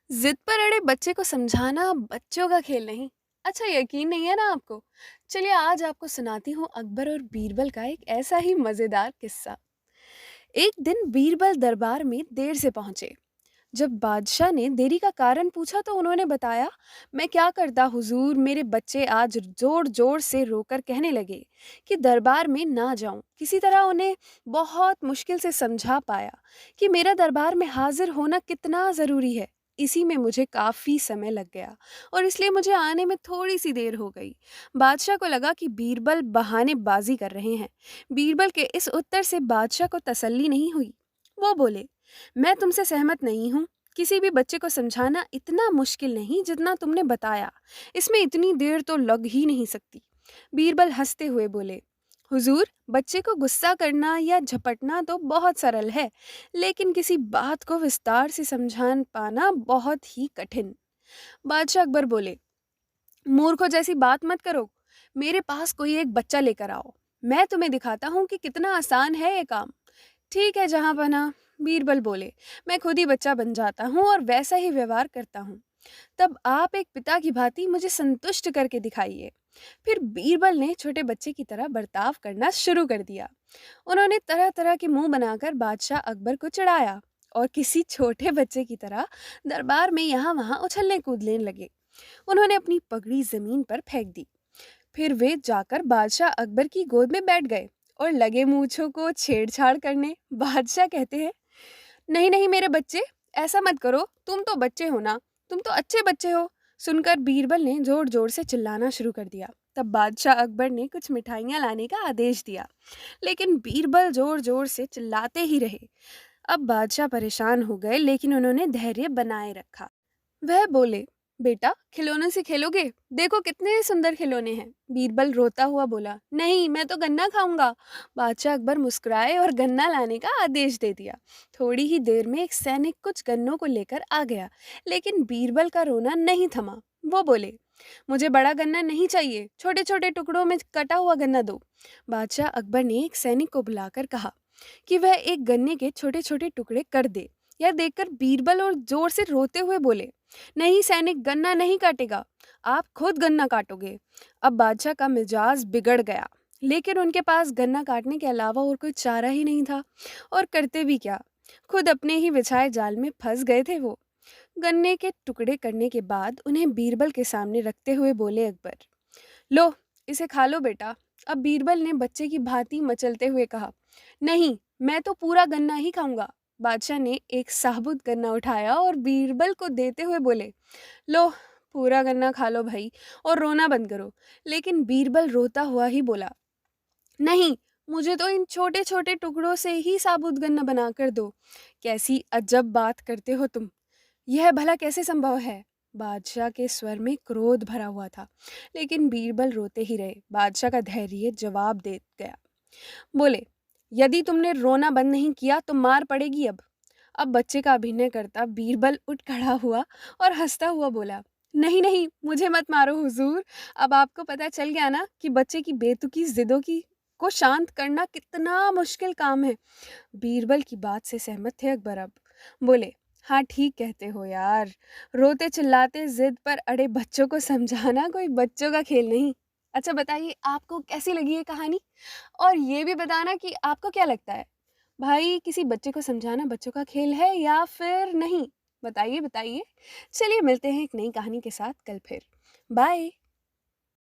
जिद पर अड़े बच्चे को समझाना बच्चों का खेल नहीं। अच्छा, यकीन नहीं है ना आपको? चलिए आज आपको सुनाती हूँ अकबर और बीरबल का एक ऐसा ही मजेदार किस्सा। एक दिन बीरबल दरबार में देर से पहुंचे। जब बादशाह ने देरी का कारण पूछा तो उन्होंने बताया, मैं क्या करता हुजूर, मेरे बच्चे आज जोर जोर से रोकर कहने लगे कि दरबार में ना जाऊं। किसी तरह उन्हें बहुत मुश्किल से समझा पाया कि मेरा दरबार में हाजिर होना कितना ज़रूरी है। इसी में मुझे काफ़ी समय लग गया और इसलिए मुझे आने में थोड़ी सी देर हो गई। बादशाह को लगा कि बीरबल बहानेबाजी कर रहे हैं। बीरबल के इस उत्तर से बादशाह को तसल्ली नहीं हुई। वो बोले, मैं तुमसे सहमत नहीं हूँ। किसी भी बच्चे को समझाना इतना मुश्किल नहीं जितना तुमने बताया। इसमें इतनी देर तो लग ही नहीं सकती। बीरबल हंसते हुए बोले, हुजूर, बच्चे को गुस्सा करना या झपटना तो बहुत सरल है, लेकिन किसी बात को विस्तार से समझा पाना बहुत ही कठिन। बादशाह अकबर बोले, मूर्खों जैसी बात मत करो। मेरे पास कोई एक बच्चा लेकर आओ। मैं तुम्हें दिखाता हूँ कि कितना आसान है ये काम। ठीक है जहाँ पना, बीरबल बोले, मैं खुद ही बच्चा बन जाता हूँ और वैसा ही व्यवहार करता हूँ। तब आप एक पिता की भांति मुझे संतुष्ट करके दिखाइए। फिर बीरबल ने छोटे बच्चे की तरह बर्ताव करना शुरू कर दिया। उन्होंने तरह तरह के मुंह बनाकर बादशाह अकबर को चिढ़ाया और किसी छोटे बच्चे की तरह दरबार में यहाँ वहाँ उछलने कूदने लगे। उन्होंने अपनी पगड़ी जमीन पर फेंक दी। फिर वे जाकर बादशाह अकबर की गोद में बैठ गए और लगे मूंछों को छेड़छाड़ करने। बादशाह कहते हैं, नहीं नहीं मेरे बच्चे, ऐसा मत करो, तुम तो बच्चे हो ना, तुम तो अच्छे बच्चे हो। सुनकर बीरबल ने जोर जोर से चिल्लाना शुरू कर दिया। तब बादशाह अकबर ने कुछ मिठाइयाँ लाने का आदेश दिया, लेकिन बीरबल जोर जोर से चिल्लाते ही रहे। अब बादशाह परेशान हो गए, लेकिन उन्होंने धैर्य बनाए रखा। वह बोले, बेटा खिलौनों से खेलोगे? देखो कितने सुंदर खिलौने हैं। बीरबल रोता हुआ बोला, नहीं मैं तो गन्ना खाऊंगा। बादशाह अकबर मुस्कुराए और गन्ना लाने का आदेश दे दिया। थोड़ी ही देर में एक सैनिक कुछ गन्नों को लेकर आ गया, लेकिन बीरबल का रोना नहीं थमा। वो बोले, मुझे बड़ा गन्ना नहीं चाहिए, छोटे छोटे टुकड़ों में कटा हुआ गन्ना दो। बादशाह अकबर ने एक सैनिक को बुलाकर कहा कि वह एक गन्ने के छोटे छोटे टुकड़े कर दे। यह देखकर बीरबल और जोर से रोते हुए बोले, नहीं सैनिक, गन्ना नहीं काटेगा, आप खुद गन्ना काटोगे। अब बादशाह का मिजाज बिगड़ गया, लेकिन उनके पास गन्ना काटने के अलावा और कोई चारा ही नहीं था। और करते भी क्या, खुद अपने ही बिछाए जाल में फंस गए थे वो। गन्ने के टुकड़े करने के बाद उन्हें बीरबल के सामने रखते हुए बोले अकबर, लो इसे खा लो बेटा। अब बीरबल ने बच्चे की भांति मचलते हुए कहा, नहीं मैं तो पूरा गन्ना ही खाऊंगा। बादशाह ने एक साबुत गन्ना उठाया और बीरबल को देते हुए बोले, लो पूरा गन्ना खा लो भाई और रोना बंद करो। लेकिन बीरबल रोता हुआ ही बोला, नहीं, मुझे तो इन छोटे छोटे टुकड़ों से ही साबुत गन्ना बना कर दो। कैसी अजब बात करते हो तुम, यह भला कैसे संभव है? बादशाह के स्वर में क्रोध भरा हुआ था, लेकिन बीरबल रोते ही रहे। बादशाह का धैर्य जवाब दे गया। बोले, यदि तुमने रोना बंद नहीं किया तो मार पड़ेगी अब बच्चे का अभिनय करता बीरबल उठ खड़ा हुआ और हंसता हुआ बोला, नहीं नहीं मुझे मत मारो हुजूर। अब आपको पता चल गया ना कि बच्चे की बेतुकी जिदों की को शांत करना कितना मुश्किल काम है। बीरबल की बात से सहमत थे अकबर। अब बोले, हाँ ठीक कहते हो यार, रोते चिल्लाते जिद पर अड़े बच्चों को समझाना कोई बच्चों का खेल नहीं। अच्छा बताइए, आपको कैसी लगी ये कहानी? और ये भी बताना कि आपको क्या लगता है, भाई किसी बच्चे को समझाना बच्चों का खेल है या फिर नहीं? बताइए बताइए। चलिए मिलते हैं एक नई कहानी के साथ कल फिर। बाय।